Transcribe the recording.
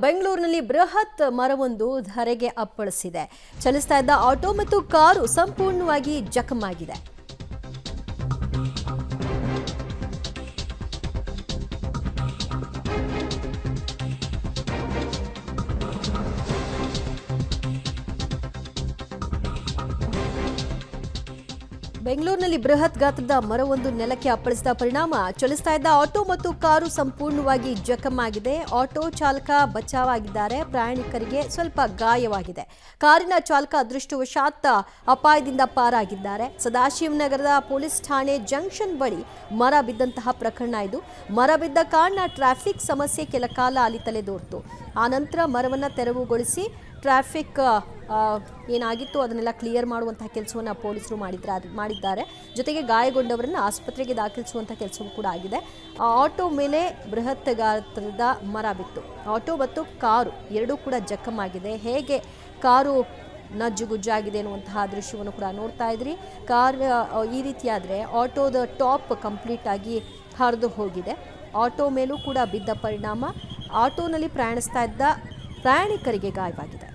ಬೆಂಗಳೂರಿನಲ್ಲಿ ಬೃಹತ್ ಮರವೊಂದು ಧರೆಗೆ ಅಪ್ಪಳಿಸಿದೆ. ಚಲಿಸ್ತಾ ಇದ್ದ ಆಟೋ ಮತ್ತು ಕಾರು ಸಂಪೂರ್ಣವಾಗಿ ಜಖಮಾಗಿದೆ. ಬೆಂಗಳೂರಿನಲ್ಲಿ ಬೃಹತ್ ಗಾತ್ರದ ಮರವೊಂದು ನೆಲಕ್ಕೆ ಅಪ್ಪಳಿಸಿದ ಪರಿಣಾಮ ಚಲಿಸ್ತಾ ಇದ್ದ ಆಟೋ ಮತ್ತು ಕಾರು ಸಂಪೂರ್ಣವಾಗಿ ಜಖಮಾಗಿದೆ. ಆಟೋ ಚಾಲಕ ಬಚಾವಾಗಿದ್ದಾರೆ, ಪ್ರಯಾಣಿಕರಿಗೆ ಸ್ವಲ್ಪ ಗಾಯವಾಗಿದೆ. ಕಾರಿನ ಚಾಲಕ ಅದೃಷ್ಟವಶಾತ್ ಅಪಾಯದಿಂದ ಪಾರಾಗಿದ್ದಾರೆ. ಸದಾಶಿವನಗರದ ಪೊಲೀಸ್ ಠಾಣೆ ಜಂಕ್ಷನ್ ಬಳಿ ಮರ ಬಿದ್ದಂತಹ ಪ್ರಕರಣ ಇದು. ಮರ ಬಿದ್ದ ಕಾರಣ ಟ್ರಾಫಿಕ್ ಸಮಸ್ಯೆ ಕೆಲ ಕಾಲ ಅಲ್ಲಿ ತಲೆದೋರ್ತು. ಆನಂತರ ಮರವನ್ನು ತೆರವುಗೊಳಿಸಿ ಟ್ರಾಫಿಕ್ ಏನಾಗಿತ್ತು ಅದನ್ನೆಲ್ಲ ಕ್ಲಿಯರ್ ಮಾಡುವಂತಹ ಕೆಲಸವನ್ನು ಪೊಲೀಸರು ಮಾಡಿದ್ದಾರೆ. ಜೊತೆಗೆ ಗಾಯಗೊಂಡವರನ್ನು ಆಸ್ಪತ್ರೆಗೆ ದಾಖಲಿಸುವಂಥ ಕೆಲಸವೂ ಕೂಡ ಆಗಿದೆ. ಆಟೋ ಮೇಲೆ ಬೃಹತ್ ಗಾತ್ರದ ಮರ ಬಿತ್ತು. ಆಟೋ ಮತ್ತು ಕಾರು ಎರಡೂ ಕೂಡ ಜಖಮಾಗಿದೆ. ಹೇಗೆ ಕಾರು ನಜ್ಜುಗುಜ್ಜಾಗಿದೆ ಅನ್ನುವಂತಹ ದೃಶ್ಯವನ್ನು ಕೂಡ ನೋಡ್ತಾ ಇದ್ರಿ. ಕಾರ್ ಈ ರೀತಿಯಾದರೆ ಆಟೋದ ಟಾಪ್ ಕಂಪ್ಲೀಟ್ ಆಗಿ ಹರಿದು ಹೋಗಿದೆ. ಆಟೋ ಮೇಲೂ ಕೂಡ ಬಿದ್ದ ಪರಿಣಾಮ ಆಟೋನಲ್ಲಿ ಪ್ರಯಾಣಿಸ್ತಾ ಇದ್ದ ಪ್ರಯಾಣಿಕರಿಗೆ ಗಾಯವಾಗಿದೆ.